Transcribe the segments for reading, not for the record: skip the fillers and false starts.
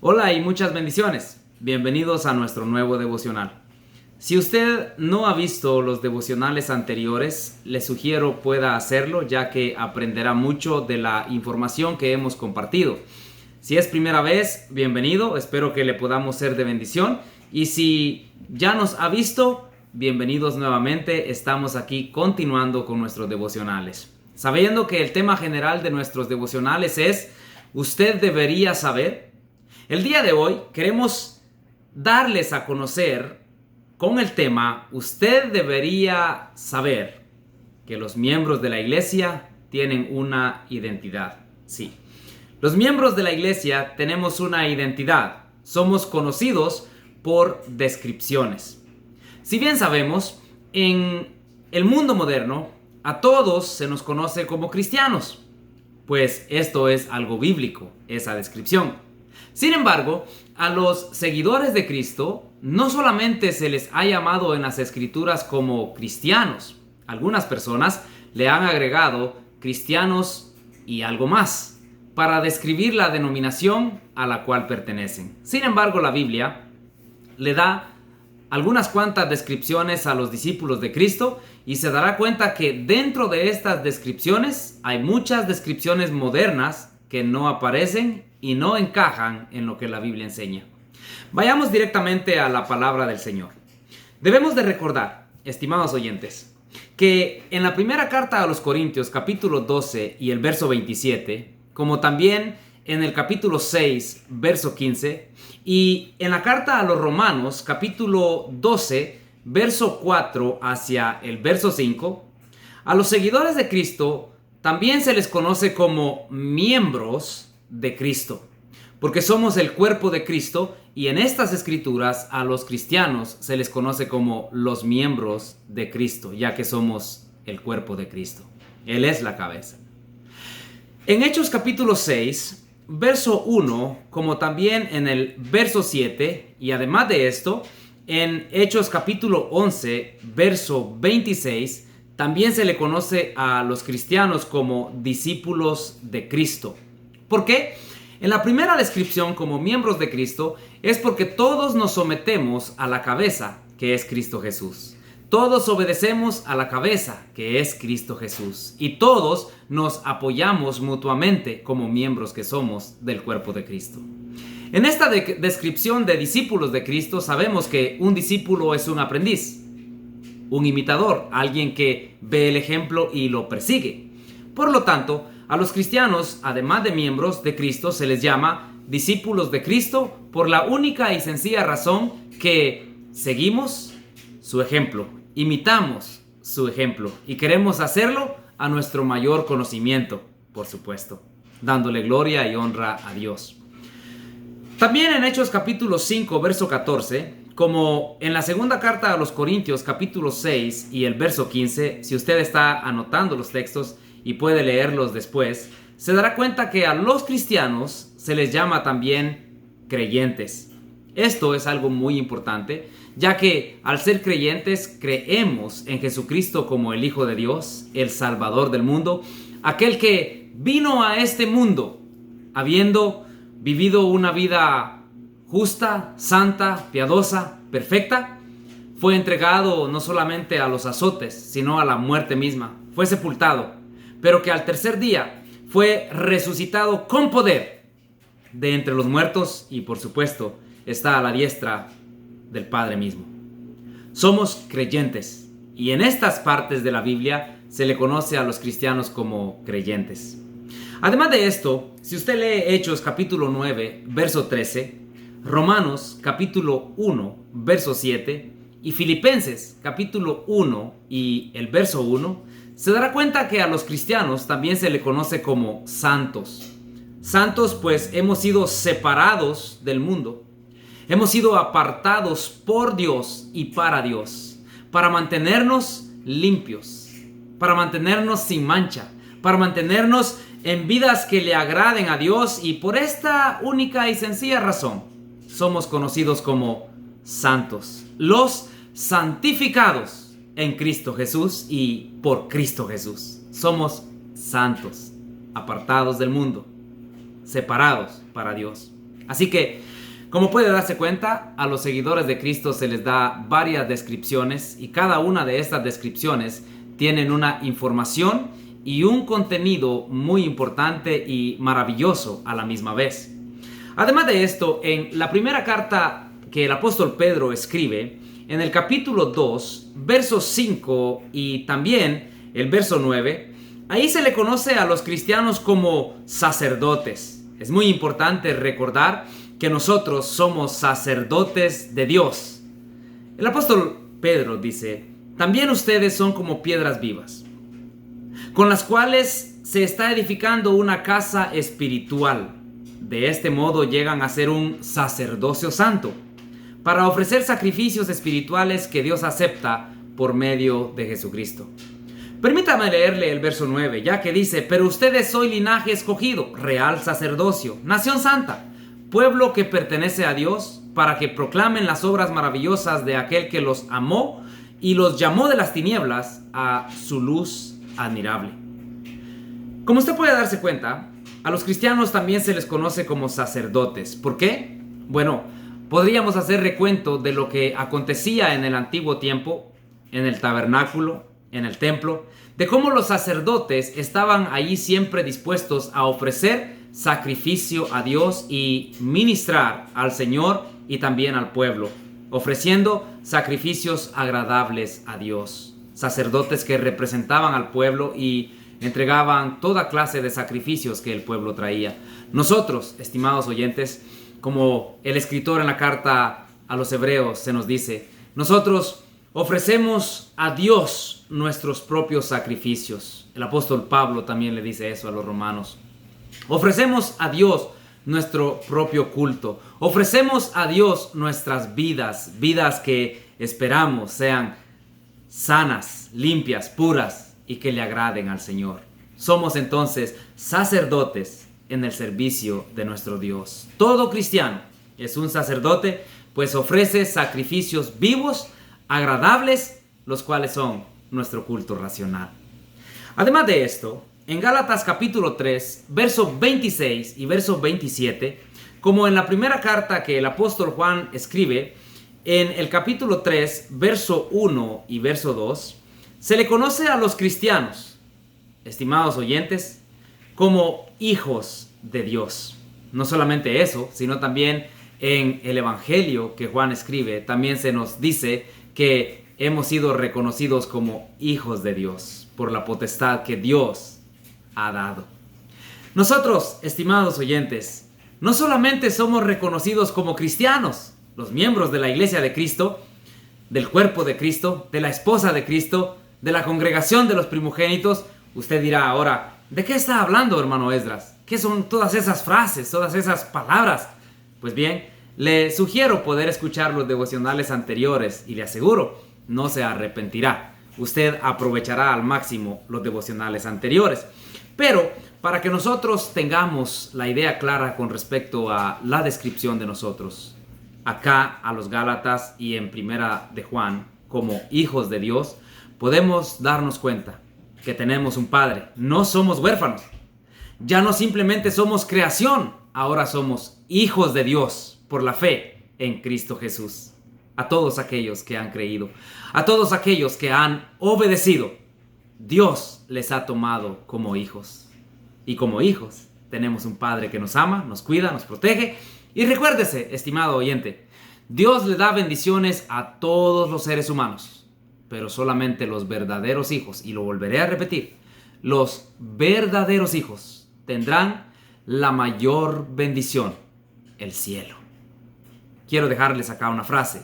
Hola y muchas bendiciones. Bienvenidos a nuestro nuevo devocional. Si usted no ha visto los devocionales anteriores, le sugiero pueda hacerlo, ya que aprenderá mucho de la información que hemos compartido. Si es primera vez, bienvenido, espero que le podamos ser de bendición. Y si ya nos ha visto, bienvenidos nuevamente, estamos aquí continuando con nuestros devocionales. Sabiendo que el tema general de nuestros devocionales es "Usted debería saber". El día de hoy queremos darles a conocer con el tema "Usted debería saber" que los miembros de la iglesia tienen una identidad. Sí, los miembros de la iglesia tenemos una identidad. Somos conocidos por descripciones. Si bien sabemos, en el mundo moderno a todos se nos conoce como cristianos, pues esto es algo bíblico, esa descripción. Sin embargo, a los seguidores de Cristo no solamente se les ha llamado en las escrituras como cristianos. Algunas personas le han agregado cristianos y algo más para describir la denominación a la cual pertenecen. Sin embargo, la Biblia le da algunas cuantas descripciones a los discípulos de Cristo y se dará cuenta que dentro de estas descripciones hay muchas descripciones modernas que no aparecen y no encajan en lo que la Biblia enseña. Vayamos directamente a la palabra del Señor. Debemos de recordar, estimados oyentes, que en la primera carta a los Corintios, capítulo 12 y el verso 27, como también en el capítulo 6, verso 15, y en la carta a los Romanos, capítulo 12, verso 4 hacia el verso 5, a los seguidores de Cristo también se les conoce como miembros de Cristo, porque somos el cuerpo de Cristo, y en estas escrituras a los cristianos se les conoce como los miembros de Cristo, ya que somos el cuerpo de Cristo. Él es la cabeza. En Hechos capítulo 6, verso 1, como también en el verso 7, y además de esto, en Hechos capítulo 11, verso 26, también se le conoce a los cristianos como discípulos de Cristo. ¿Por qué? En la primera descripción como miembros de Cristo es porque todos nos sometemos a la cabeza, que es Cristo Jesús. Todos obedecemos a la cabeza, que es Cristo Jesús. Y todos nos apoyamos mutuamente como miembros que somos del cuerpo de Cristo. En esta descripción de discípulos de Cristo sabemos que un discípulo es un aprendiz, un imitador, alguien que ve el ejemplo y lo persigue. Por lo tanto, a los cristianos, además de miembros de Cristo, se les llama discípulos de Cristo por la única y sencilla razón que seguimos su ejemplo, imitamos su ejemplo y queremos hacerlo a nuestro mayor conocimiento, por supuesto, dándole gloria y honra a Dios. También en Hechos capítulo 5, verso 14, como en la segunda carta a los Corintios capítulo 6 y el verso 15, si usted está anotando los textos y puede leerlos después, se dará cuenta que a los cristianos se les llama también creyentes. Esto es algo muy importante, ya que al ser creyentes creemos en Jesucristo como el Hijo de Dios, el Salvador del mundo, aquel que vino a este mundo habiendo vivido una vida justa, santa, piadosa, perfecta. Fue entregado no solamente a los azotes, sino a la muerte misma. Fue sepultado, pero que al tercer día fue resucitado con poder de entre los muertos y, por supuesto, está a la diestra del Padre mismo. Somos creyentes y en estas partes de la Biblia se le conoce a los cristianos como creyentes. Además de esto, si usted lee Hechos capítulo 9, verso 13, Romanos capítulo 1, verso 7 y Filipenses capítulo 1 y el verso 1, se dará cuenta que a los cristianos también se le conoce como santos. Santos, pues hemos sido separados del mundo. Hemos sido apartados por Dios y para Dios, para mantenernos limpios, para mantenernos sin mancha, para mantenernos en vidas que le agraden a Dios, y por esta única y sencilla razón somos conocidos como santos, los santificados en Cristo Jesús y por Cristo Jesús. Somos santos, apartados del mundo, separados para Dios. Así que Como puede darse cuenta, a los seguidores de Cristo se les da varias descripciones y cada una de estas descripciones tienen una información y un contenido muy importante y maravilloso a la misma vez. Además de esto, en la primera carta que el apóstol Pedro escribe, en el capítulo 2, versos 5 y también el verso 9, ahí se le conoce a los cristianos como sacerdotes. Es muy importante recordar que nosotros somos sacerdotes de Dios. El apóstol Pedro dice: también ustedes son como piedras vivas, con las cuales se está edificando una casa espiritual. De este modo llegan a ser un sacerdocio santo, para ofrecer sacrificios espirituales que Dios acepta por medio de Jesucristo. Permítame leerle el verso 9, ya que dice: pero ustedes son linaje escogido, real sacerdocio, nación santa, pueblo que pertenece a Dios, para que proclamen las obras maravillosas de aquel que los amó y los llamó de las tinieblas a su luz admirable. Como usted puede darse cuenta, a los cristianos también se les conoce como sacerdotes. ¿Por qué? Bueno, podríamos hacer recuento de lo que acontecía en el antiguo tiempo, en el tabernáculo, en el templo, de cómo los sacerdotes estaban allí siempre dispuestos a ofrecer sacrificio a Dios y ministrar al Señor y también al pueblo, ofreciendo sacrificios agradables a Dios. Sacerdotes que representaban al pueblo y entregaban toda clase de sacrificios que el pueblo traía. Nosotros, estimados oyentes, como el escritor en la carta a los Hebreos se nos dice, nosotros ofrecemos a Dios nuestros propios sacrificios. El apóstol Pablo también le dice eso a los romanos. Ofrecemos a Dios nuestro propio culto. Ofrecemos a Dios nuestras vidas que esperamos sean sanas, limpias, puras y que le agraden al Señor. Somos entonces sacerdotes en el servicio de nuestro Dios. Todo cristiano es un sacerdote, pues ofrece sacrificios vivos, agradables, los cuales son nuestro culto racional. Además de esto, en Gálatas capítulo 3, verso 26 y verso 27, como en la primera carta que el apóstol Juan escribe, en el capítulo 3, verso 1 y verso 2, se le conoce a los cristianos, estimados oyentes, como hijos de Dios. No solamente eso, sino también en el Evangelio que Juan escribe, también se nos dice que hemos sido reconocidos como hijos de Dios por la potestad que Dios ha dado. Nosotros, estimados oyentes, no solamente somos reconocidos como cristianos, los miembros de la Iglesia de Cristo, del cuerpo de Cristo, de la esposa de Cristo, de la congregación de los primogénitos. Usted dirá ahora, ¿de qué está hablando, hermano Esdras? ¿Qué son todas esas frases, todas esas palabras? Pues bien, le sugiero poder escuchar los devocionales anteriores y le aseguro, no se arrepentirá. Usted aprovechará al máximo los devocionales anteriores. Pero para que nosotros tengamos la idea clara con respecto a la descripción de nosotros, acá a los Gálatas y en Primera de Juan, como hijos de Dios, podemos darnos cuenta que tenemos un Padre. No somos huérfanos. Ya no simplemente somos creación, ahora somos hijos de Dios por la fe en Cristo Jesús. A todos aquellos que han creído, a todos aquellos que han obedecido, Dios les ha tomado como hijos. Y como hijos tenemos un Padre que nos ama, nos cuida, nos protege. Y recuérdese, estimado oyente, Dios le da bendiciones a todos los seres humanos, pero solamente los verdaderos hijos, y lo volveré a repetir, los verdaderos hijos tendrán la mayor bendición, el cielo. Quiero dejarles acá una frase.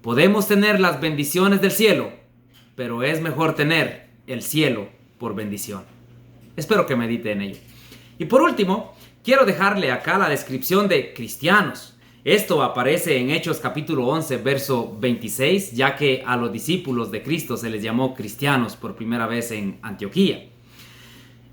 Podemos tener las bendiciones del cielo, pero es mejor tener el cielo por bendición. Espero que medite en ello. Y por último, quiero dejarle acá la descripción de cristianos. Esto aparece en Hechos capítulo 11, verso 26, ya que a los discípulos de Cristo se les llamó cristianos por primera vez en Antioquía.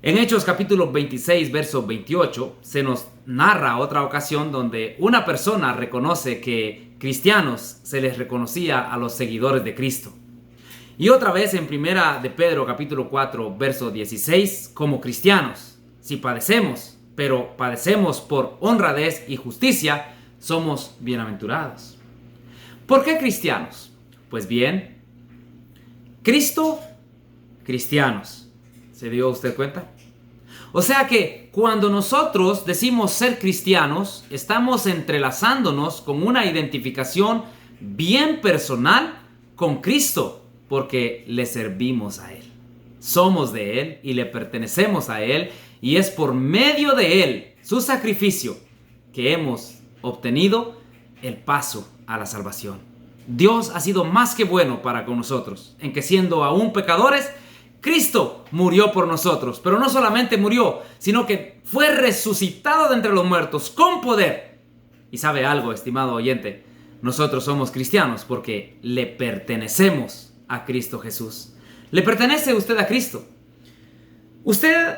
En Hechos capítulo 26, verso 28, se nos narra otra ocasión donde una persona reconoce que cristianos se les reconocía a los seguidores de Cristo. Y otra vez en Primera de Pedro capítulo 4, verso 16, como cristianos, si padecemos, pero padecemos por honradez y justicia, somos bienaventurados. ¿Por qué cristianos? Pues bien, Cristo, cristianos. ¿Se dio usted cuenta? O sea que cuando nosotros decimos ser cristianos, estamos entrelazándonos con una identificación bien personal con Cristo, porque le servimos a Él. Somos de Él y le pertenecemos a Él, y es por medio de Él, su sacrificio, que hemos obtenido el paso a la salvación. Dios ha sido más que bueno para con nosotros, en que siendo aún pecadores, Cristo murió por nosotros, pero no solamente murió, sino que fue resucitado de entre los muertos con poder. Y sabe algo, estimado oyente, nosotros somos cristianos porque le pertenecemos a Cristo Jesús. ¿Le pertenece usted a Cristo? Usted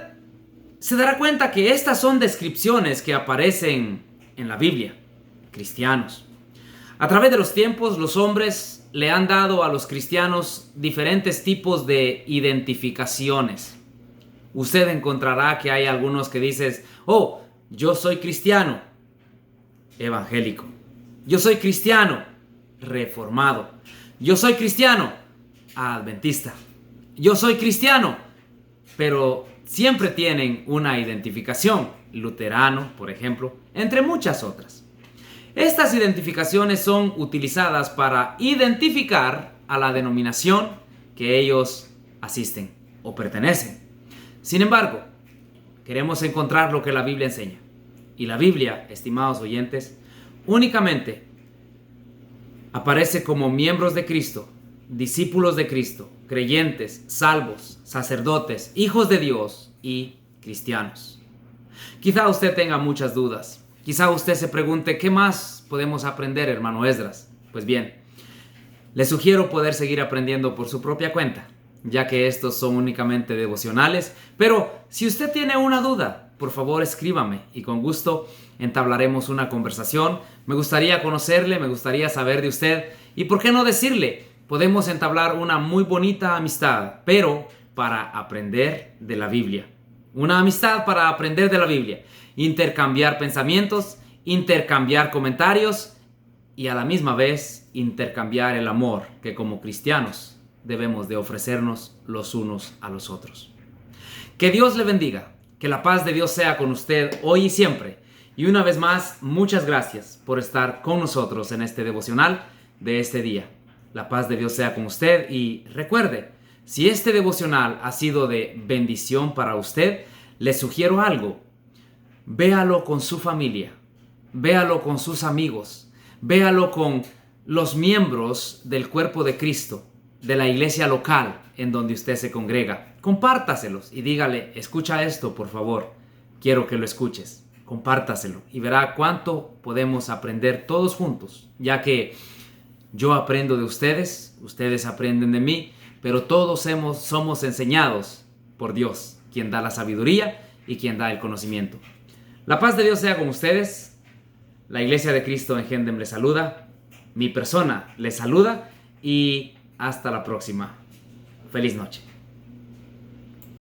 se dará cuenta que estas son descripciones que aparecen en la Biblia. Cristianos. A través de los tiempos, los hombres le han dado a los cristianos diferentes tipos de identificaciones. Usted encontrará que hay algunos que dicen, oh, yo soy cristiano, evangélico. Yo soy cristiano, reformado. Yo soy cristiano, adventista. Yo soy cristiano, pero siempre tienen una identificación, luterano, por ejemplo, entre muchas otras. Estas identificaciones son utilizadas para identificar a la denominación que ellos asisten o pertenecen. Sin embargo, queremos encontrar lo que la Biblia enseña. Y la Biblia, estimados oyentes, únicamente aparece como miembros de Cristo, discípulos de Cristo, creyentes, salvos, sacerdotes, hijos de Dios y cristianos. Quizá usted tenga muchas dudas. Quizá usted se pregunte, ¿qué más podemos aprender, hermano Esdras? Pues bien, le sugiero poder seguir aprendiendo por su propia cuenta, ya que estos son únicamente devocionales. Pero si usted tiene una duda, por favor escríbame y con gusto entablaremos una conversación. Me gustaría conocerle, me gustaría saber de usted y por qué no decirle, podemos entablar una muy bonita amistad, pero para aprender de la Biblia. Una amistad para aprender de la Biblia. Intercambiar pensamientos, intercambiar comentarios y a la misma vez intercambiar el amor que como cristianos debemos de ofrecernos los unos a los otros. Que Dios le bendiga, que la paz de Dios sea con usted hoy y siempre. Y una vez más, muchas gracias por estar con nosotros en este devocional de este día. La paz de Dios sea con usted y recuerde, si este devocional ha sido de bendición para usted, le sugiero algo. Véalo con su familia, véalo con sus amigos, véalo con los miembros del cuerpo de Cristo, de la iglesia local en donde usted se congrega. Compártaselos y dígale, escucha esto por favor, quiero que lo escuches. Compártaselo y verá cuánto podemos aprender todos juntos, ya que yo aprendo de ustedes, ustedes aprenden de mí, pero todos somos enseñados por Dios, quien da la sabiduría y quien da el conocimiento. La paz de Dios sea con ustedes. La Iglesia de Cristo en Hendem les saluda. Mi persona les saluda y hasta la próxima. Feliz noche.